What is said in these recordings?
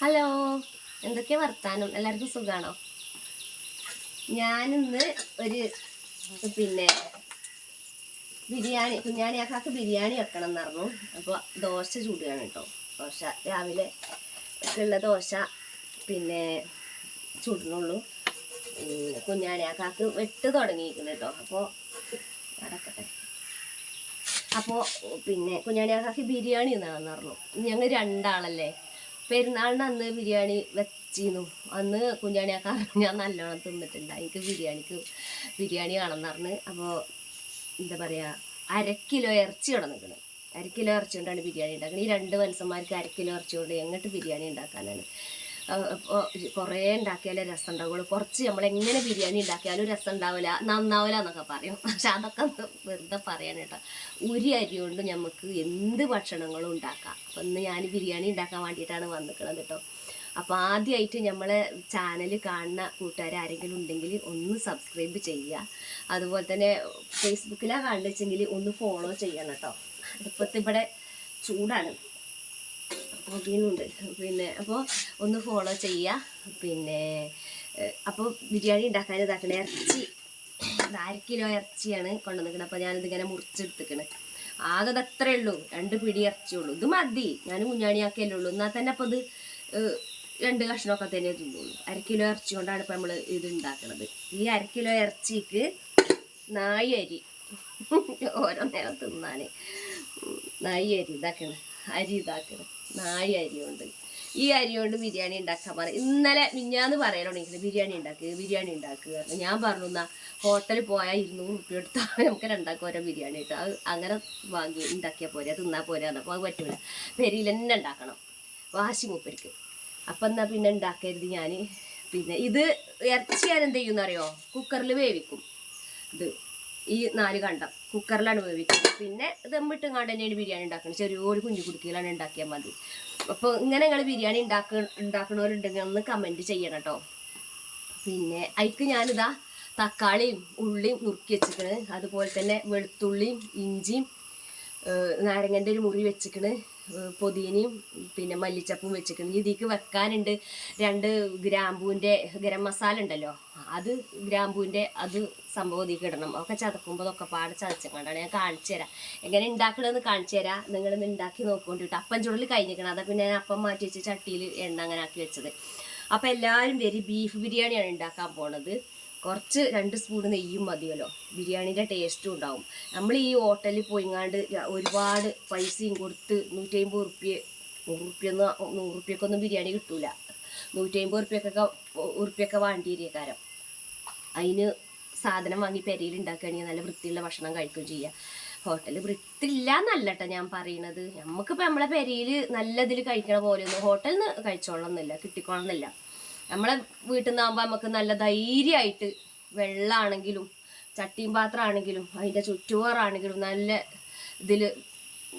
Hello, എന്തൊക്കെയാ വർത്താനം? എല്ലാവർക്കും സുഖാണോ? ഞാനിന്ന് ഒരു ബിരിയാണി കുഞ്ഞാണിയാക്കാക്ക് ബിരിയാണി വെക്കണം എന്ന് പറഞ്ഞു. അപ്പോൾ ദോശ ചൂടുകയാണ് കേട്ടോ. ദോശ രാവിലെ ഉള്ള ദോശ ചുടണുള്ളൂ. കുഞ്ഞാണിയാക്കാക്ക് വെട്ട് തുടങ്ങിയിരിക്കുന്നു കേട്ടോ. അപ്പോൾ നടക്കട്ടെ. അപ്പോൾ കുഞ്ഞാണിയാക്കാക്ക് ബിരിയാണി എന്നാണെന്ന് പറഞ്ഞു. ഞങ്ങൾ രണ്ടാളല്ലേ, പെരുന്നാളിന് അന്ന് ബിരിയാണി വെച്ചിരുന്നു. അന്ന് കുഞ്ഞാണിയാക്കാ ഞാൻ നല്ലോണം തിന്നിട്ടുണ്ട്. എനിക്ക് ബിരിയാണി കാണുമെന്ന് പറഞ്ഞ്. അപ്പോൾ എന്താ പറയുക, 1/2 കിലോ ഇറച്ചി നിൽക്കുന്നത്. 1/2 കിലോ ഇറച്ചി കൊണ്ടാണ് ബിരിയാണി ഉണ്ടാക്കുന്നത്. ഈ 2 മനുഷ്യന്മാർക്ക് 1/2 കിലോ ഇറച്ചി കൊണ്ട് എങ്ങോട്ട് ബിരിയാണി ഉണ്ടാക്കാനാണ്? അപ്പോൾ കുറേ ഉണ്ടാക്കിയാലേ രസം ഉണ്ടാവുള്ളൂ. കുറച്ച് നമ്മളെങ്ങനെ ബിരിയാണി ഉണ്ടാക്കിയാലും രസം ഉണ്ടാവില്ല, നന്നാവില്ല എന്നൊക്കെ പറയും. പക്ഷെ അതൊക്കെ വെറുതെ പറയാൻ കേട്ടോ. ഒരു അരി കൊണ്ട് നമുക്ക് എന്ത് ഭക്ഷണങ്ങളും ഉണ്ടാക്കാം. അപ്പം ഇന്ന് ഞാൻ ബിരിയാണി ഉണ്ടാക്കാൻ വേണ്ടിയിട്ടാണ് വന്നിരിക്കുന്നത് കേട്ടോ. അപ്പോൾ ആദ്യമായിട്ട് നമ്മളെ ചാനൽ കാണുന്ന കൂട്ടുകാർ ആരെങ്കിലും ഉണ്ടെങ്കിൽ ഒന്ന് സബ്സ്ക്രൈബ് ചെയ്യുക. അതുപോലെ തന്നെ ഫേസ്ബുക്കിലാണ് കണ്ടുവെച്ചെങ്കിൽ ഒന്ന് ഫോളോ ചെയ്യണം കേട്ടോ. അടുപ്പത്ത് ഇവിടെ ചൂടാണ്, അതിനുണ്ട്. അപ്പോൾ ഒന്ന് ഫോളോ ചെയ്യുക. അപ്പോൾ ബിരിയാണി ഉണ്ടാക്കാൻ ഇതാക്കണേ. ഇറച്ചി 1/2 കിലോ ഇറച്ചിയാണ് കൊണ്ടുവന്നിരിക്കുന്നത്. അപ്പോൾ ഞാനിതിങ്ങനെ മുറിച്ചെടുത്തിക്കണേ. ആകെ അത്രേ ഉള്ളൂ, 2 പിടി ഇറച്ചിയുള്ളൂ. ഇത് മതി, ഞാൻ കുഞ്ഞാണിയാക്കിയല്ലേ ഉള്ളൂ. എന്നാൽ തന്നെ അപ്പോൾ ഇത് 2 കഷ്ണമൊക്കെ തന്നെ തിന്നുള്ളൂ. 1/2 കിലോ ഇറച്ചി കൊണ്ടാണ് ഇപ്പോൾ നമ്മൾ ഇത് ഉണ്ടാക്കുന്നത്. ഈ 1/2 കിലോ ഇറച്ചിക്ക് 4 അരി ഓരോ നേരം തിന്നാൻ. 4 അരി ഇതാക്കണം, അരി ഇതാക്കണം. 4 അരി കൊണ്ട്, ഈ അരി കൊണ്ട് ബിരിയാണി ഉണ്ടാക്കാൻ പറയും. ഇന്നലെ മിഞ്ഞാന്ന് പറയലുണ്ടെങ്കിൽ ബിരിയാണി ഉണ്ടാക്കുക. ഞാൻ പറഞ്ഞു, എന്നാ ഹോട്ടലിൽ പോയാൽ 200 റുപ്യ എടുത്താൽ നമുക്ക് രണ്ടാക്കും ഓരോ ബിരിയാണി കിട്ടും. അത് അങ്ങനെ വാങ്ങി ഉണ്ടാക്കിയാൽ പോരാ, തിന്നാൽ പോരാ. അപ്പോൾ അത് പറ്റൂല, പെരിയിൽ തന്നെ ഉണ്ടാക്കണം, വാശി മൂപ്പർക്ക്. അപ്പം എന്നാൽ പിന്നെ ഉണ്ടാക്കരുത് ഞാൻ. ഇത് ഇറച്ചി ഞാൻ എന്ത് ചെയ്യുമെന്നറിയോ, കുക്കറിൽ വേവിക്കും. ഇത് ഈ 4 കണ്ടം കുക്കറിലാണ് വേവിക്കുന്നത്. പിന്നെ ദമ്മിട്ടുങ്ങാണ്ട് തന്നെയാണ് ബിരിയാണി ഉണ്ടാക്കുന്നത്. ചെറിയൊരു കുഞ്ഞു കുടുക്കിയിലാണ് ഉണ്ടാക്കിയാൽ മതി. അപ്പോൾ ഇങ്ങനെ നിങ്ങൾ ബിരിയാണി ഉണ്ടാക്കണവരുണ്ടെങ്കിൽ ഒന്ന് കമൻറ്റ് ചെയ്യണം കേട്ടോ. അതിക്ക് ഞാനിതാ തക്കാളിയും ഉള്ളിയും നുറുക്കി വെച്ചിക്കണ്. അതുപോലെ തന്നെ വെളുത്തുള്ളിയും ഇഞ്ചിയും നാരങ്ങൻ്റെ ഒരു മുറി വെച്ചിക്കണ്. പൊതിനയും മല്ലിച്ചപ്പും വെച്ചിക്കണ്. ഇതിക്ക് വെക്കാനുണ്ട് 2 ഗ്രാമ്പൂവിൻ്റെ ഗരം മസാല ഉണ്ടല്ലോ, അത് ഗ്രാമ്പൂവിൻ്റെ അത് സംഭവം ഇതിക്ക് ഇടണം. ഒക്കെ ചതക്കുമ്പോൾ അതൊക്കെ പാടെ ചതച്ചേക്കൊണ്ടാണ്. ഞാൻ കാണിച്ചു തരാം എങ്ങനെ ഉണ്ടാക്കണമെന്ന് കാണിച്ചു തരാം. നിങ്ങളിന്ന് ഉണ്ടാക്കി നോക്കിക്കൊണ്ടിട്ട്. അപ്പം ചുടൽ കഴിഞ്ഞിരിക്കണം. അതാ ഞാൻ അപ്പം മാറ്റി വെച്ച് ചട്ടിയിൽ എണ്ണ അങ്ങനെ ആക്കി വെച്ചത്. അപ്പം എല്ലാവരും ബീഫ് ബിരിയാണിയാണ് ഉണ്ടാക്കാൻ പോണത്. കുറച്ച് 2 സ്പൂൺ നെയ്യും മതിയല്ലോ, ബിരിയാണിൻ്റെ ടേസ്റ്റും ഉണ്ടാവും. നമ്മൾ ഈ ഹോട്ടലിൽ പോയിങ്ങാണ്ട് ഒരുപാട് പൈസയും കൊടുത്ത് 150 100 റുപ്യക്കൊന്നും ബിരിയാണി കിട്ടൂല. 150 ഉറുപ്പ്യൊക്കെ വേണ്ടിയിരിക്കാരം. അതിന് സാധനം വാങ്ങി പെരയിൽ ഉണ്ടാക്കുകയാണെങ്കിൽ നല്ല വൃത്തിയുള്ള ഭക്ഷണം കഴിക്കുകയും ചെയ്യുക. ഹോട്ടലിൽ വൃത്തിയില്ല എന്നല്ല കേട്ടോ ഞാൻ പറയണത്. നമുക്കിപ്പോൾ നമ്മളെ പെരയിൽ നല്ലതിൽ കഴിക്കണ പോലെയൊന്നും ഹോട്ടലിൽ നിന്ന് കഴിച്ചോളണമെന്നില്ല, കിട്ടിക്കോളണമെന്നില്ല. നമ്മളെ വീട്ടിൽ നിന്നാകുമ്പോൾ നമുക്ക് നല്ല ധൈര്യമായിട്ട് വെള്ളമാണെങ്കിലും ചട്ടിയും പാത്രമാണെങ്കിലും അതിൻ്റെ ചുറ്റുപാറാണെങ്കിലും നല്ല ഇതിൽ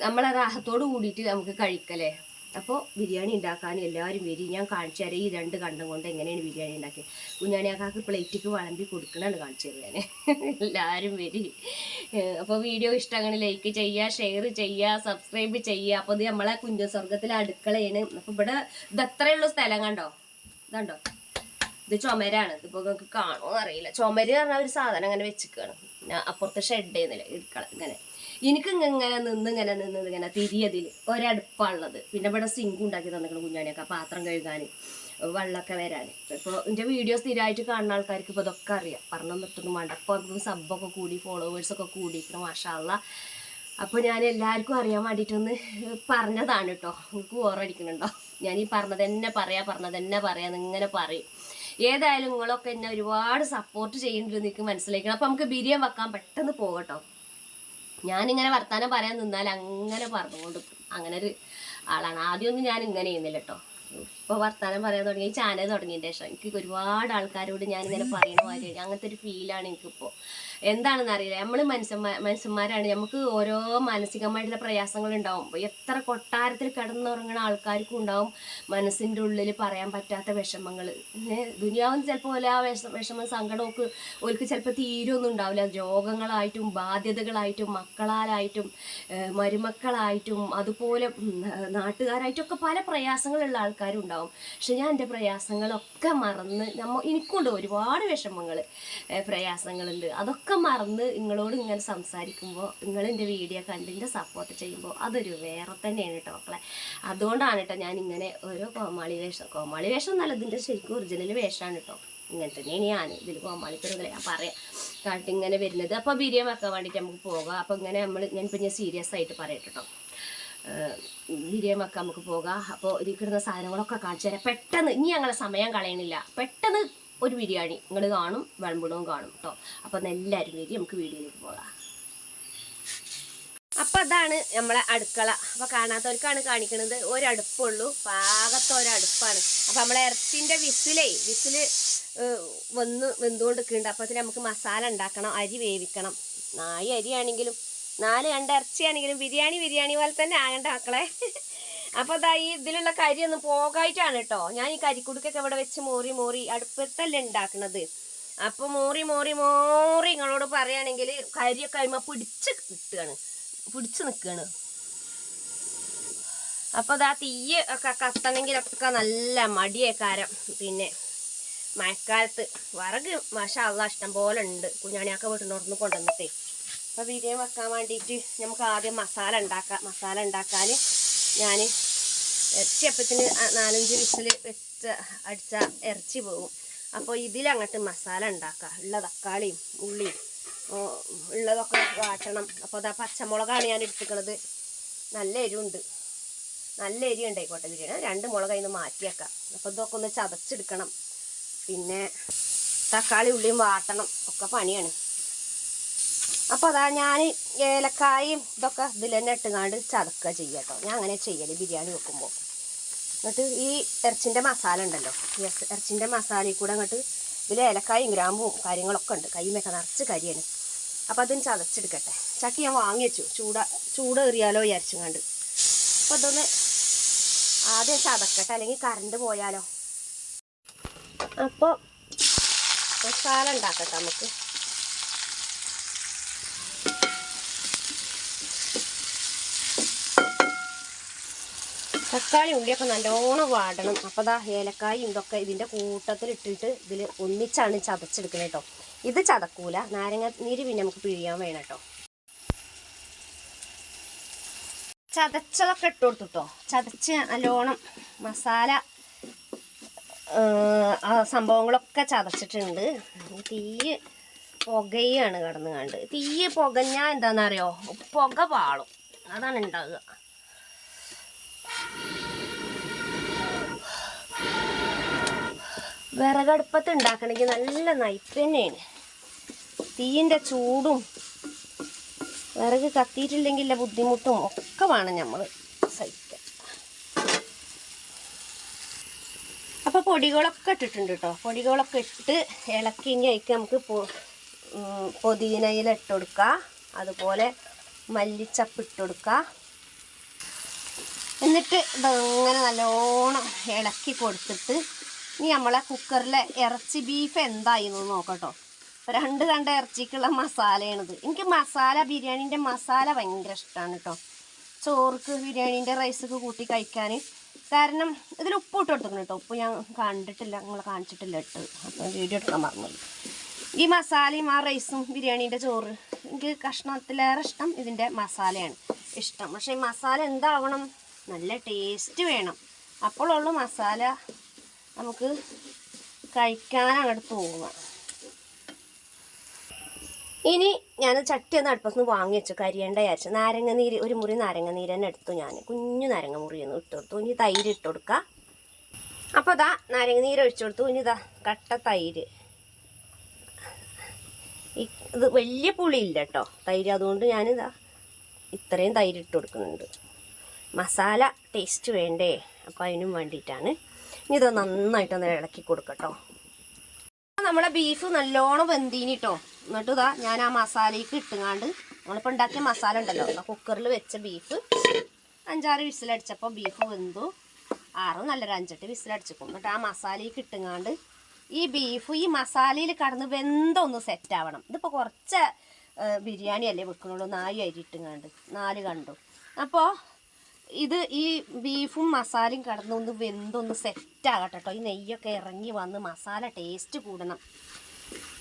നമ്മളെ റാഹത്തോട് കൂടിയിട്ട് നമുക്ക് കഴിക്കലേ. അപ്പോൾ ബിരിയാണി ഉണ്ടാക്കാൻ എല്ലാവരും വരും. ഞാൻ കാണിച്ചു തരാം ഈ 2 കണ്ടം കൊണ്ട് എങ്ങനെയാണ് ബിരിയാണി ഉണ്ടാക്കിയത്. കുഞ്ഞാണിയാക്കാക്ക് പ്ലേറ്റിക്ക് വിളമ്പി കൊടുക്കണമെന്ന് കാണിച്ചു തരും ഞാൻ. എല്ലാവരും വരും. അപ്പോൾ വീഡിയോ ഇഷ്ടമാണ് ലൈക്ക് ചെയ്യുക, ഷെയർ ചെയ്യുക, സബ്സ്ക്രൈബ് ചെയ്യുക. അപ്പോൾ ഇത് നമ്മളെ കുഞ്ഞസ്വർഗത്തിലെ അടുക്കളയാണ്. അപ്പോൾ ഇവിടെ ഇതത്രയുള്ള സ്ഥലം കണ്ടോ, ഇതുണ്ടോ, ഇത് ചുമരാണ്. ഇതിപ്പോൾ നിങ്ങൾക്ക് കാണുമോ അറിയില്ല. ചുമര് പറഞ്ഞാൽ ഒരു സാധനം അങ്ങനെ വെച്ചിക്കാണ്. അപ്പുറത്തെ ഷെഡ് ചെയ്യുന്നില്ല ഇടുക്കള. എനിക്ക് ഇങ്ങനെ തിരിയതിൽ ഒരടുപ്പാണുള്ളത്. പിന്നെ ഇവിടെ സിങ്ക് ഉണ്ടാക്കി തന്നിക്കണം കുഞ്ഞാണിയൊക്കെ, പാത്രം കഴുകാൻ, വെള്ളമൊക്കെ വരാൻ. ഇപ്പോൾ എൻ്റെ വീഡിയോ സ്ഥിരമായിട്ട് കാണുന്ന ആൾക്കാർക്ക് ഇപ്പോൾ ഇതൊക്കെ അറിയാം, പറഞ്ഞു നിർത്തുന്നു വേണ്ട. അപ്പോൾ നമുക്ക് സബ്ബൊക്കെ കൂടി ഫോളോവേഴ്സൊക്കെ കൂടിയിരിക്കണം, മാഷാ അല്ലാ. അപ്പോൾ ഞാൻ എല്ലാവർക്കും അറിയാൻ വേണ്ടിയിട്ടൊന്ന് പറഞ്ഞതാണ് കേട്ടോ. നിങ്ങൾക്ക് ബോറടിക്കണുണ്ടോ? ഞാൻ ഈ പറഞ്ഞത് തന്നെ പറയാം ഇങ്ങനെ പറയും. ഏതായാലും നിങ്ങളൊക്കെ എന്നെ ഒരുപാട് സപ്പോർട്ട് ചെയ്യുന്നുണ്ട്, എനിക്ക് മനസ്സിലാക്കണം. അപ്പോൾ നമുക്ക് ബിരിയാണി വെക്കാൻ പെട്ടെന്ന് പോകട്ടോ. ഞാനിങ്ങനെ വർത്താനം പറയാൻ നിന്നാൽ അങ്ങനെ പറഞ്ഞുകൊണ്ട് അങ്ങനെ ഒരു ആളാണ്. ആദ്യമൊന്നും ഞാൻ ഇങ്ങനെ ചെയ്യുന്നില്ല കേട്ടോ. ഇപ്പോൾ വർത്താനം പറയാൻ തുടങ്ങി, ചാനൽ തുടങ്ങിയതിൻ്റെ ശേഷം എനിക്ക് ഒരുപാട് ആൾക്കാരോട് ഞാനിങ്ങനെ പറയുന്ന മാതിരി അങ്ങനത്തെ ഒരു ഫീലാണ് എനിക്കിപ്പോൾ. എന്താണെന്ന് അറിയില്ല. നമ്മൾ മനുഷ്യന്മാരാണ്. നമുക്ക് ഓരോ മാനസികമായിട്ടുള്ള പ്രയാസങ്ങൾ ഉണ്ടാവും. എത്ര കൊട്ടാരത്തിൽ കിടന്നുറങ്ങുന്ന ആൾക്കാർക്കും ഉണ്ടാവും മനസ്സിൻ്റെ ഉള്ളിൽ പറയാൻ പറ്റാത്ത വിഷമങ്ങൾ. ദുനിയാവും ചിലപ്പോൾ ഓല ആ വിഷമം സങ്കടമൊക്കെ ഓർക്ക് ചിലപ്പോൾ തീരൊന്നും ഉണ്ടാവില്ല. രോഗങ്ങളായിട്ടും ബാധ്യതകളായിട്ടും മക്കളാലായിട്ടും മരുമക്കളായിട്ടും അതുപോലെ നാട്ടുകാരായിട്ടും ഒക്കെ പല പ്രയാസങ്ങളുള്ള ആൾക്കാരും ഉണ്ടാവും. പക്ഷെ ഞാൻ എൻ്റെ പ്രയാസങ്ങളൊക്കെ മറന്ന് എനിക്കുണ്ട് ഒരുപാട് വിഷമങ്ങൾ പ്രയാസങ്ങളുണ്ട്. അതൊക്കെ മറന്ന് നിങ്ങളോട് ഇങ്ങനെ സംസാരിക്കുമ്പോൾ നിങ്ങൾ എൻ്റെ വീഡിയോ കണ്ടിൻ്റെ സപ്പോർട്ട് ചെയ്യുമ്പോൾ അതൊരു വേറെ തന്നെയാണ് കേട്ടോ മക്കളെ. അതുകൊണ്ടാണ് കേട്ടോ ഞാൻ ഇങ്ങനെ ഓരോ കോമാളി വേഷം എന്നല്ല, ഇതിൻ്റെ ശരിക്കും ഒറിജിനൽ വേഷമാണ് കേട്ടോ. ഇങ്ങനെ തന്നെയാണ് ഞാൻ ഇതിൽ കോമാളിക്കരുതല്ലേ ഞാൻ പറയാം കാട്ടി ഇങ്ങനെ വരുന്നത്. അപ്പോൾ ബിരിയാണി വെക്കാൻ വേണ്ടിയിട്ട് നമുക്ക് പോകാം. അപ്പോൾ ഇങ്ങനെ ഞാനിപ്പോൾ ഞാൻ സീരിയസ് ആയിട്ട് പറയട്ടെ കേട്ടോ. ബിരിയാണി വെക്കാൻ നമുക്ക് പോകാം. അപ്പോൾ ഇരിക്കുന്ന സാധനങ്ങളൊക്കെ കാണിച്ചു തരാം പെട്ടെന്ന്. ഇനി ഞങ്ങളെ സമയം കളയണില്ല, പെട്ടെന്ന് ഒരു ബിരിയാണി നിങ്ങൾ കാണും, വിളമ്പിടവും കാണും കേട്ടോ. അപ്പോൾ എല്ലാവരും വരി നമുക്ക് വീഡിയോയിലേക്ക് പോകാം. അപ്പം അതാണ് നമ്മളെ അടുക്കള. അപ്പോൾ കാണാത്തവർക്കാണ് കാണിക്കുന്നത്. ഒരടുപ്പുള്ളൂ, പാകത്തെ ഒരടുപ്പാണ്. അപ്പോൾ നമ്മളെ ഇറച്ചിൻ്റെ വിസിൽ വെന്തുകൊണ്ടിരിക്കുന്നുണ്ട്. അപ്പോൾ അതിന് നമുക്ക് മസാല ഉണ്ടാക്കണം, അരി വേവിക്കണം. 4 അരിയാണെങ്കിലും 4 കണ്ട ഇറച്ചിയാണെങ്കിലും ബിരിയാണി പോലെ തന്നെ ആകണ്ട മക്കളെ. അപ്പോൾ അതാ ഈ ഇതിലുള്ള കരിയൊന്നും പോകായിട്ടാണ് കേട്ടോ. ഞാൻ ഈ കരിക്കുടുക്കൊക്കെ ഇവിടെ വെച്ച് മോറി അടുപ്പത്തല്ലേ ഉണ്ടാക്കുന്നത്. അപ്പോൾ മോറി നിങ്ങളോട് പറയുകയാണെങ്കിൽ കരിയൊക്കെ കഴിയുമ്പോൾ പിടിച്ച് നിൽക്കുകയാണ്. അപ്പോൾ അതാ തീയ് ഒക്കെ കത്തണമെങ്കിലൊക്കെ നല്ല മടിയേക്കാരം. പിന്നെ മഴക്കാലത്ത് വിറക് മാഷാ അള്ളാ ഇഷ്ടം പോലെ ഉണ്ട്. കുഞ്ഞാണിയൊക്കെ വീട്ടിനോടൊന്ന് കൊണ്ടുവന്നിട്ടേ. അപ്പോൾ ബിരിയാണി വെക്കാൻ വേണ്ടിയിട്ട് നമുക്ക് ആദ്യം മസാല ഉണ്ടാക്കാം. മസാല ഉണ്ടാക്കാൻ ഞാൻ ഇറച്ചി അപ്പത്തിന് 4-5 വിസിൽ വെച്ച് അടിച്ചാൽ ഇറച്ചി പോകും. അപ്പോൾ ഇതിലങ്ങോട്ട് മസാല ഉണ്ടാക്കുക. ഉള്ള തക്കാളിയും ഉള്ളിയും ഉള്ളതൊക്കെ വാട്ടണം. അപ്പോൾ അതാ പച്ചമുളകാണ് ഞാൻ എടുത്തിരിക്കുന്നത്. നല്ല എരിവുണ്ട്, നല്ല എരി ഉണ്ടായിക്കോട്ടെ ബിരിയാണി. 2 മുളക് അതിന് മാറ്റിയേക്കാം. അപ്പോൾ ഇതൊക്കെ ഒന്ന് ചതച്ചെടുക്കണം. പിന്നെ തക്കാളി ഉള്ളിയും വാട്ടണം, ഒക്കെ പണിയാണ്. അപ്പോൾ അതാ ഞാൻ ഏലക്കായും ഇതൊക്കെ ഇതിൽ തന്നെ ഇട്ടുകാണ്ട് ചതക്കുക ചെയ്യുക കേട്ടോ. ഞാൻ അങ്ങനെ ചെയ്യല് ബിരിയാണി വെക്കുമ്പോൾ. എന്നിട്ട് ഈ ഇറച്ചിൻ്റെ മസാല ഉണ്ടല്ലോ, ഇറച്ചിൻ്റെ മസാലയിൽ കൂടെ അങ്ങോട്ട് ഇതിൽ ഏലക്കായും ഗ്രാമ്പും കാര്യങ്ങളൊക്കെ ഉണ്ട്. കൈമൊക്കെ നിറച്ച് കരിയാണ്. അപ്പോൾ അതിന് ചതച്ചെടുക്കട്ടെ. ചട്ടി ഞാൻ വാങ്ങി വെച്ചു, ചൂട് എറിയാലോ വിചാരിച്ചുകൊണ്ട്. അപ്പോൾ അതൊന്ന് ആദ്യം ചതക്കട്ടെ, അല്ലെങ്കിൽ കറണ്ട് പോയാലോ. അപ്പോൾ മസാല ഉണ്ടാക്കട്ടെ നമുക്ക്. തക്കാളി ഉള്ളിയൊക്കെ നല്ലോണം വാടണം. അപ്പോൾ ദാ ഏലക്കായും ഇതൊക്കെ ഇതിൻ്റെ കൂട്ടത്തിലിട്ടിട്ട് ഇതിൽ ഒന്നിച്ചാണ് ചതച്ചെടുക്കുന്നത് കേട്ടോ. ഇത് ചതക്കൂല, നാരങ്ങ നീര് പിന്നെ നമുക്ക് പിഴിയാൻ വേണം കേട്ടോ. ചതച്ചതൊക്കെ ഇട്ട് കൊടുത്തുട്ടോ. ചതച്ച് നല്ലോണം മസാല സംഭവങ്ങളൊക്കെ ചതച്ചിട്ടുണ്ട്. തീ പുകയാണ് കിടന്ന് കണ്ട്. തീ പുകഞ്ഞാൽ എന്താണെന്നറിയോ, പുക പാളും, അതാണ് ഉണ്ടാകുക. വിറകടുപ്പത്ത് ഉണ്ടാക്കണമെങ്കിൽ നല്ല നയിപ്പ് തന്നെയാണ്. തീയിൻ്റെ ചൂടും വിറക് കത്തിയിട്ടില്ലെങ്കിലുള്ള ബുദ്ധിമുട്ടും ഒക്കെ വേണം നമ്മൾ സഹിക്കാൻ. അപ്പോൾ പൊടികളൊക്കെ ഇട്ടിട്ടുണ്ട് കേട്ടോ. പൊടികളൊക്കെ ഇട്ട് ഇളക്കി കഴിഞ്ഞ് നമുക്ക് പുതിനയില ഇട്ട് കൊടുക്കുക. അതുപോലെ മല്ലിച്ചപ്പ് ഇട്ട് കൊടുക്കുക. എന്നിട്ട് ഇതങ്ങനെ നല്ലോണം ഇളക്കി കൊടുത്തിട്ട് ഇനി നമ്മളെ കുക്കറിലെ ഇറച്ചി ബീഫ് എന്തായിരുന്നു നോക്കട്ടോ. 2 കണ്ട ഇറച്ചിക്കുള്ള മസാലയാണിത്. എനിക്ക് ബിരിയാണീൻ്റെ മസാല ഭയങ്കര ഇഷ്ടമാണ് കേട്ടോ. ചോർക്ക് ബിരിയാണീൻ്റെ റൈസൊക്കെ കൂട്ടി കഴിക്കാൻ. കാരണം ഇതിൽ ഉപ്പ് ഇട്ട് കൊടുക്കണം കേട്ടോ. ഉപ്പ് ഞാൻ കണ്ടിട്ടില്ല, നിങ്ങളെ കാണിച്ചിട്ടില്ല ഇട്ട്. അപ്പോൾ വീഡിയോ എടുക്കാൻ പറഞ്ഞത്. ഈ മസാലയും ആ റൈസും ബിരിയാണീൻ്റെ ചോറ് എനിക്ക് കഷ്ണത്തിലേറെ ഇഷ്ടം ഇതിൻ്റെ മസാലയാണ് ഇഷ്ടം. പക്ഷേ ഈ മസാല എന്താവണം, നല്ല ടേസ്റ്റ് വേണം. അപ്പോഴുള്ള മസാല നമുക്ക് കഴിക്കാൻ അങ്ങോട്ട് തോന്നുക. ഇനി ഞാൻ ചട്ടി ഒന്ന് അടുപ്പത്ത് നിന്ന് വാങ്ങി വെച്ചു, കരിയേണ്ട വിചാരിച്ചു. നാരങ്ങനീര്, ഒരു മുറി നാരങ്ങനീര് തന്നെ എടുത്തു ഞാൻ. കുഞ്ഞു നാരങ്ങ മുറിയൊന്നും ഇട്ട് കൊടുത്തു. ഇനി തൈര് ഇട്ട് കൊടുക്കുക. അപ്പോൾ ഇതാ നാരങ്ങനീര് ഒഴിച്ചു കൊടുത്തു. ഇനി ഇതാ കട്ട തൈര്. ഇത് വലിയ പുളിയില്ല കേട്ടോ തൈര്, അതുകൊണ്ട് ഞാനിതാ ഇത്രയും തൈര് ഇട്ട് കൊടുക്കുന്നുണ്ട്. മസാല ടേസ്റ്റ് വേണ്ടേ, അപ്പോൾ അതിനും വേണ്ടിയിട്ടാണ്. ഇനി ഇത് നന്നായിട്ടൊന്ന് ഇളക്കി കൊടുക്കട്ടോ. നമ്മളെ ബീഫ് നല്ലോണം വെന്തീനി കേട്ടോ. എന്നിട്ട് ഇതാ ഞാൻ ആ മസാലയ്ക്ക് ഇട്ടുങ്ങാണ്ട് നമ്മളിപ്പോൾ ഉണ്ടാക്കിയ മസാല ഉണ്ടല്ലോ കുക്കറിൽ വെച്ച ബീഫ് 5-6 വിസിലടിച്ചപ്പോൾ ബീഫ് വെന്തു. 6 നല്ലൊരു 5-8 വിസിലടിച്ചിക്കും. എന്നിട്ട് ആ മസാലയ്ക്ക് ഇട്ടുങ്ങാണ്ട് ഈ ബീഫ് ഈ മസാലയിൽ കടന്ന് വെന്തൊന്ന് സെറ്റ് ആവണം. ഇതിപ്പോൾ കുറച്ച് ബിരിയാണി അല്ലേ വെക്കണുള്ളൂ, 4 അരി ഇട്ടുങ്ങാണ്ട് 4 കണ്ടു. അപ്പോൾ ഇത് ഈ ബീഫും മസാലയും കടന്നൊന്ന് വെന്തൊന്ന് സെറ്റ് ആകട്ടെ കേട്ടോ. ഈ നെയ്യൊക്കെ ഇറങ്ങി വന്ന് മസാല ടേസ്റ്റ് കൂടണം.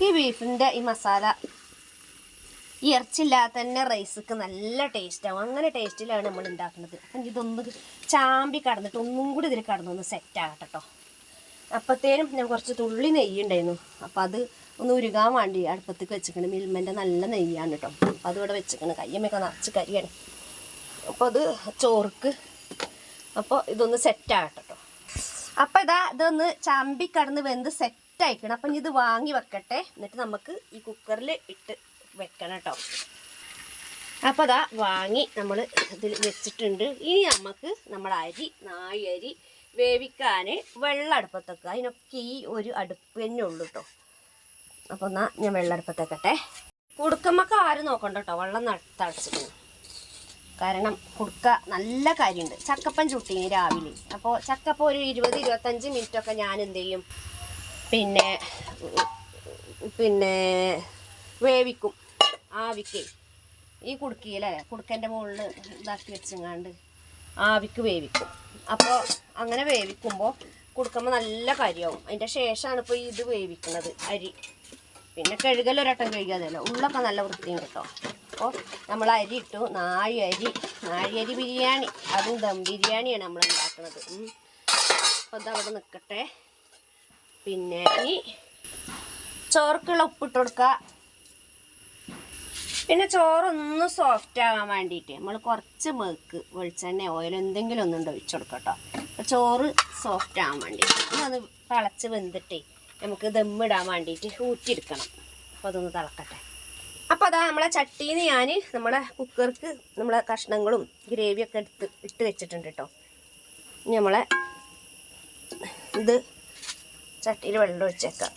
ഈ ബീഫിൻ്റെ ഈ മസാല ഈ ഇറച്ചില്ലാതെ തന്നെ റൈസൊക്കെ നല്ല ടേസ്റ്റാവും. അങ്ങനെ ടേസ്റ്റിലാണ് നമ്മൾ ഉണ്ടാക്കുന്നത്. അപ്പം ഇതൊന്ന് ചാമ്പി കടന്നിട്ട് ഒന്നും കൂടി ഇതിൽ കടന്നൊന്ന് സെറ്റ് ആകട്ടെ കേട്ടോ. അപ്പോഴത്തേനും ഞാൻ കുറച്ച് തുള്ളി നെയ്യ് ഉണ്ടായിരുന്നു. അപ്പം അത് ഒന്ന് ഉരുകാൻ വേണ്ടി അടുപ്പത്തേക്ക് വെച്ചിക്കണം. മിൽമൻ്റെ നല്ല നെയ്യാണ് കേട്ടോ. അപ്പം അതിവിടെ വെച്ചിക്കണം. കയ്യമ്മയൊക്കെ നിറച്ച് കരിയാണ്. അപ്പോൾ അത് ചോർക്ക് അപ്പോൾ ഇതൊന്ന് സെറ്റാകട്ടെ കേട്ടോ. അപ്പം ഇതൊന്ന് ചാമ്പി കടന്ന് വെന്ത് സെറ്റായിക്കണം. അപ്പം ഇത് വാങ്ങി വെക്കട്ടെ. എന്നിട്ട് നമുക്ക് ഈ കുക്കറിൽ ഇട്ട് വെക്കണം കേട്ടോ. അപ്പോൾ വാങ്ങി നമ്മൾ ഇതിൽ വെച്ചിട്ടുണ്ട്. ഇനി നമുക്ക് നമ്മുടെ അരി 4 അരി വേവിക്കാൻ വെള്ളം അടുപ്പത്തേക്ക്. അതിനൊക്കെ ഈ ഒരു അടുപ്പ് തന്നെ ഉള്ളൂ കേട്ടോ. അപ്പോൾ എന്നാൽ ഞാൻ വെള്ളം അടുപ്പത്തേക്കട്ടെ. കുടുക്കമ്മക്ക് ആരും നോക്കണ്ട കേട്ടോ, വെള്ളം തളിച്ചിട്ടുണ്ട്. കാരണം കുടുക്ക നല്ല കാര്യമുണ്ട്. ചക്കപ്പൻ ചുട്ടിനി രാവിലെ. അപ്പോൾ ചക്കപ്പം ഒരു 20-25 മിനിറ്റൊക്കെ ഞാൻ എന്ത് ചെയ്യും, പിന്നെ വേവിക്കും ആവിക്ക്. ഈ കുടുക്കിയില്ലേ കുടുക്കൻ്റെ മുകളിൽ ഇതാക്കി വെച്ചങ്ങാണ്ട് ആവിക്ക് വേവിക്കും. അപ്പോൾ അങ്ങനെ വേവിക്കുമ്പോൾ കുടുക്കുമ്പോൾ നല്ല കാര്യമാവും. അതിൻ്റെ ശേഷമാണ് ഇപ്പോൾ ഇത് വേവിക്കുന്നത് അരി. പിന്നെ കഴുകലൊരട്ടം കഴുകാതല്ലോ, ഉള്ളൊക്കെ നല്ല വൃത്തിയും കേട്ടോ. അപ്പോൾ നമ്മൾ അരി ഇട്ടു. 4 അരി ബിരിയാണി, അതും ദം ബിരിയാണിയാണ് നമ്മൾ ഉണ്ടാക്കുന്നത്. അപ്പോൾ അതവിടെ നിൽക്കട്ടെ. പിന്നെ ഈ ചോർക്കുള്ള ഉപ്പിട്ട് കൊടുക്കുക. പിന്നെ ചോറൊന്ന് സോഫ്റ്റ് ആകാൻ വേണ്ടിയിട്ട് നമ്മൾ കുറച്ച് മേക്ക് വെളിച്ചെണ്ണ ഓയിൽ എന്തെങ്കിലും ഒന്നും ഒഴിച്ചു കൊടുക്കാം കേട്ടോ. അപ്പോൾ ചോറ് സോഫ്റ്റ് ആകാൻ വേണ്ടിയിട്ട് ഒന്ന് തിളച്ച് വെന്തിട്ടേ നമുക്ക് ദമ്മിടാൻ വേണ്ടിയിട്ട് ഊറ്റിയെടുക്കണം. അപ്പോൾ അതൊന്ന് തിളക്കട്ടെ. അപ്പോൾ നമ്മളെ ചട്ടിയിൽ നിന്ന് ഞാൻ നമ്മുടെ കുക്കർക്ക് നമ്മളെ കഷ്ണങ്ങളും ഗ്രേവിയൊക്കെ ഇട്ട് വെച്ചിട്ടുണ്ട് കേട്ടോ. ഇനി നമ്മളെ ഇത് ചട്ടിയിൽ വെള്ളം ഒഴിച്ചേക്കാം.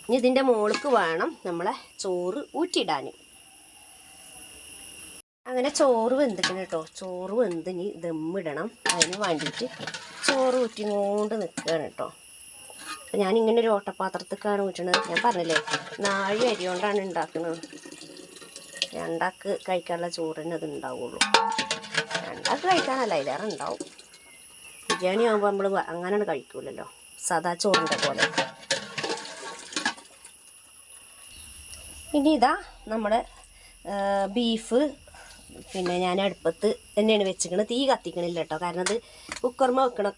ഇനി ഇതിൻ്റെ മുകൾക്ക് വേണം നമ്മളെ ചോറ് ഊറ്റിയിടാൻ. അങ്ങനെ ചോറ് വെന്തിക്കണം കേട്ടോ. ചോറ് വെന്ത് ഇനി ദമ്മിടണം. അതിന് വേണ്ടിയിട്ട് ചോറ് ഊറ്റിക്കൊണ്ട് നിൽക്കുകയാണ് കേട്ടോ. അപ്പം ഞാനിങ്ങനെ ഒരു ഓട്ടപാത്രത്തേക്കാണ് ഊറ്റണത്. ഞാൻ പറഞ്ഞില്ലേ 4 അരി കൊണ്ടാണ് ഉണ്ടാക്കുന്നത്. 2 ആൾക്ക് കഴിക്കാനുള്ള ചോറ് തന്നെ അത് ഉണ്ടാവുള്ളൂ. 2 ആൾക്ക് കഴിക്കാനല്ല, അതിലേറെ ഉണ്ടാവും. ബിരിയാണി ആകുമ്പോൾ നമ്മൾ അങ്ങനെയാണ് കഴിക്കൂലല്ലോ, സാദാ ചോറിൻ്റെ പോലെ. ഇനി നമ്മുടെ ബീഫ് പിന്നെ ഞാൻ അടുപ്പത്ത് തന്നെയാണ് വെച്ചിരിക്കുന്നത്. തീ കത്തിക്കണില്ല കേട്ടോ. കാരണം അത് കുക്കർമ വെക്കണം,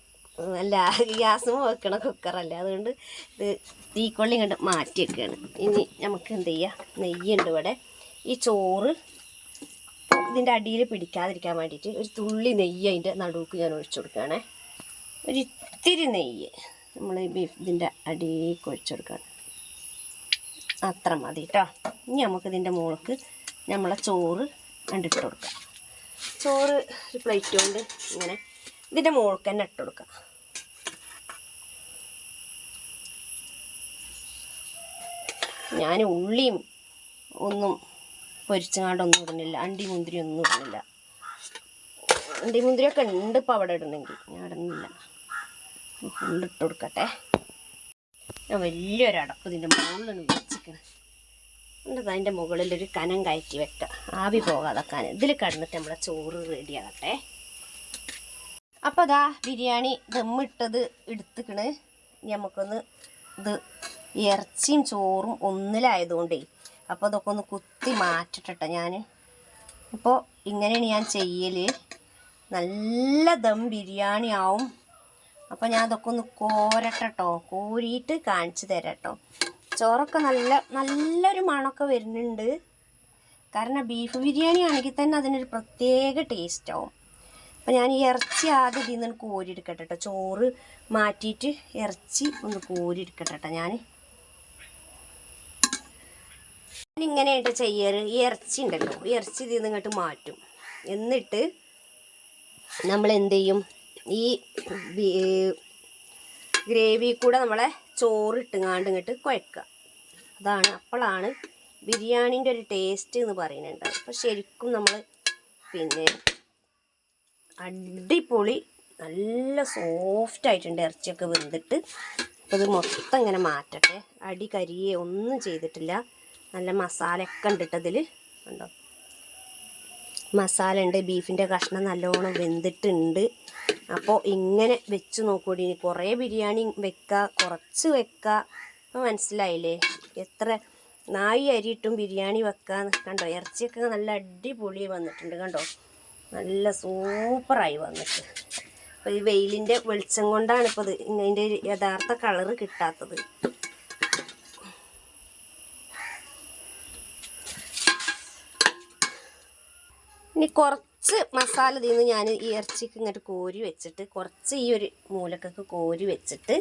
അല്ല ഗ്യാസുമ വെക്കണ കുക്കറല്ലേ. അതുകൊണ്ട് ഇത് തീക്കൊള്ളി കണ്ട് മാറ്റി വെക്കുകയാണ്. ഇനി നമുക്ക് എന്ത് ചെയ്യാം, നെയ്യുണ്ട് ഇവിടെ. ഈ ചോറ് ഇതിൻ്റെ അടിയിൽ പിടിക്കാതിരിക്കാൻ വേണ്ടിയിട്ട് ഒരു തുള്ളി നെയ്യ് അതിൻ്റെ നടുക്ക് ഞാൻ ഒഴിച്ചു കൊടുക്കുകയാണേ. ഒരിത്തിരി നെയ്യ് നമ്മൾ ഈ ബീഫ് ഇതിൻ്റെ അടിയിലേക്ക് ഒഴിച്ചു കൊടുക്കുകയാണ്. അത്ര മതി കേട്ടോ. ഇനി നമുക്കിതിൻ്റെ മുകൾക്ക് നമ്മളെ ചോറ് കണ്ടിട്ട് കൊടുക്കാം. ചോറ് ഒരു പ്ലേറ്റ് കൊണ്ട് ഇങ്ങനെ ഇതിൻ്റെ മുകൾക്ക് തന്നെ ഇട്ട് കൊടുക്കാം. ഞാൻ ഉള്ളിയും ഒന്നും പൊരിച്ചങ്ങാണ്ടൊന്നും ഇടുന്നില്ല, അണ്ടി മുന്തിരി ഒന്നും ഇടുന്നില്ല. അണ്ടി മുന്തിരിയൊക്കെ ഉണ്ട് ഇപ്പോൾ അവിടെ ഇടണമെങ്കിൽ, ഞാൻ ഇടുന്നില്ല. ഫുള്ളിട്ട് കൊടുക്കട്ടെ. ഞാൻ വലിയൊരു അടപ്പ് ഇതിൻ്റെ മുകളിലാണ് വെച്ചിരിക്കണം. എന്നിട്ട് അതിൻ്റെ മുകളിലൊരു കനം കയറ്റി വെക്കുക, ആവി പോകാതെക്കാൻ. ഇതിൽ കിടന്നിട്ട് നമ്മളെ ചോറ് റെഡിയാകട്ടെ. അപ്പോൾ ബിരിയാണി ദമ്മിട്ടത് എടുത്തിക്കണ്. നമുക്കൊന്ന് ഇത് ഇറച്ചിയും ചോറും ഒന്നിലായതുകൊണ്ടേ അപ്പോൾ അതൊക്കെ ഒന്ന് കുത്തി മാറ്റിട്ടെ ഞാൻ. അപ്പോൾ ഇങ്ങനെയാണ് ഞാൻ ചെയ്യൽ. നല്ല ദം ബിരിയാണി ആവും. അപ്പോൾ ഞാൻ അതൊക്കെ ഒന്ന് കോരട്ടോ, കോരിയിട്ട് കാണിച്ചു തരാം കേട്ടോ. ചോറൊക്കെ നല്ലൊരു മണമൊക്കെ വരുന്നുണ്ട്. കാരണം ബീഫ് ബിരിയാണി ആണെങ്കിൽ തന്നെ അതിനൊരു പ്രത്യേക ടേസ്റ്റ് ആവും. അപ്പോൾ ഞാൻ ഈ ഇറച്ചി ആദ്യം ഇതിൽ നിന്ന് കോരിയെടുക്കട്ടെ കേട്ടോ. ചോറ് മാറ്റിയിട്ട് ഇറച്ചി ഒന്ന് കോരിയെടുക്കട്ടെ കേട്ടോ. ഞാനിങ്ങനെയായിട്ട് ചെയ്യാറ്. ഈ ഇറച്ചി ഉണ്ടല്ലോ, ഈ ഇറച്ചി ഇതിൽ നിന്ന് ഇങ്ങോട്ട് മാറ്റും. എന്നിട്ട് നമ്മൾ എന്ത് ചെയ്യും, ഈ ഗ്രേവി കൂടെ നമ്മളെ ചോറ് ഇട്ടുങ്ങാണ്ട് ഇങ്ങോട്ട് കുഴക്കുക. അതാണ് അപ്പോഴാണ് ബിരിയാണീൻ്റെ ഒരു ടേസ്റ്റ് എന്ന് പറയുന്നുണ്ട്. അപ്പോൾ ശരിക്കും നമ്മൾ പിന്നെ അടിപൊളി നല്ല സോഫ്റ്റ് ആയിട്ടുണ്ട് ഇറച്ചിയൊക്കെ വെന്തിട്ട്. അപ്പോൾ ഇത് മൊത്തം ഇങ്ങനെ മാറ്റട്ടെ. അടി കരിയെ ഒന്നും ചെയ്തിട്ടില്ല. നല്ല മസാലയൊക്കെ ഉണ്ടിട്ടതിൽ കണ്ടോ, മസാല ഉണ്ട്. ബീഫിൻ്റെ കഷ്ണം നല്ലോണം വെന്തിട്ടുണ്ട്. അപ്പോൾ ഇങ്ങനെ വെച്ച് നോക്കൂടി. ഇനി കുറേ ബിരിയാണി വെക്കുക, കുറച്ച് വെക്കുക. അപ്പോൾ മനസ്സിലായില്ലേ എത്ര നായി അരിയിട്ടും ബിരിയാണി വെക്കാൻ. കണ്ടോ ഇറച്ചിയൊക്കെ നല്ല അടിപൊളി വന്നിട്ടുണ്ട്. കണ്ടോ നല്ല സൂപ്പറായി വന്നിട്ട്. അപ്പോൾ ഈ വെയിലിൻ്റെ വെളിച്ചം കൊണ്ടാണ് ഇപ്പോൾ ഇത് ഇതിൻ്റെ യഥാർത്ഥ കളറ് കിട്ടാത്തത്. ഇനി കുറച്ച് മസാല തീർന്ന് ഞാൻ ഈ ഇറച്ചിക്ക് ഇങ്ങോട്ട് കോരി വെച്ചിട്ട് കുറച്ച് ഈ ഒരു മൂലക്കൊക്കെ കോരി വെച്ചിട്ട്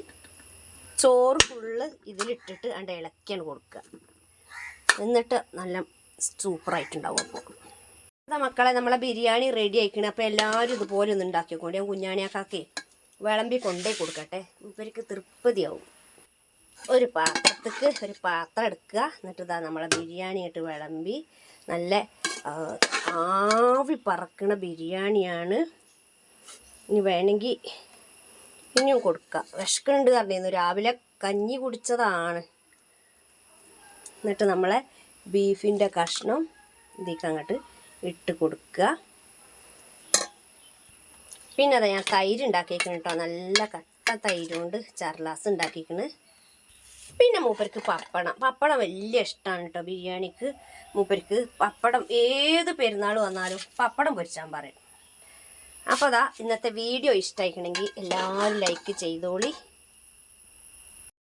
ചോറ് ഫുള്ള് ഇതിലിട്ടിട്ട് അതിൻ്റെ ഇളക്കിയാണ് കൊടുക്കുക. എന്നിട്ട് നല്ല സൂപ്പറായിട്ടുണ്ടാവും. അപ്പോൾ അതാ മക്കളെ നമ്മളെ ബിരിയാണി റെഡി ആയിക്കണേ. അപ്പോൾ എല്ലാവരും ഇതുപോലെ ഒന്ന് ഉണ്ടാക്കി നോക്കും. ഞാൻ കുഞ്ഞാണിയാക്കാക്കെ വിളമ്പി കൊണ്ടേ കൊടുക്കട്ടെ, ഇവർക്ക് തൃപ്തിയാവും. ഒരു പാത്രത്തേക്ക് ഒരു പാത്രം എടുക്കുക. എന്നിട്ട് ഇതാ നമ്മളെ ബിരിയാണി ആയിട്ട് വിളമ്പി നല്ല ആവി പറക്കണ ബിരിയാണിയാണ്. ഇനി വേണമെങ്കിൽ ഇനിയും കൊടുക്കുക. വിശക്കുന്നുണ്ട് പറഞ്ഞിരുന്നു, രാവിലെ കഞ്ഞി കുടിച്ചതാണ്. എന്നിട്ട് നമ്മളെ ബീഫിൻ്റെ കഷ്ണം ഇതിലേക്ക് അങ്ങോട്ട് ഇട്ട് കൊടുക്കുക. പിന്നെ അതാ ഞാൻ തൈര് ഉണ്ടാക്കിയിരിക്കണം കേട്ടോ. നല്ല കട്ട തൈര് കൊണ്ട് ചർലാസ് ഉണ്ടാക്കിയിരിക്കണ്. പിന്നെ മൂപ്പർക്ക് പപ്പടം വലിയ ഇഷ്ടമാണ് കേട്ടോ ബിരിയാണിക്ക്. മൂപ്പർക്ക് പപ്പടം ഏത് പെരുന്നാൾ വന്നാലും പപ്പടം പൊരിച്ചാൻ പറയും. അപ്പോൾ അതാ ഇന്നത്തെ വീഡിയോ ഇഷ്ടമായിക്കണമെങ്കിൽ എല്ലാവരും ലൈക്ക് ചെയ്തോളി.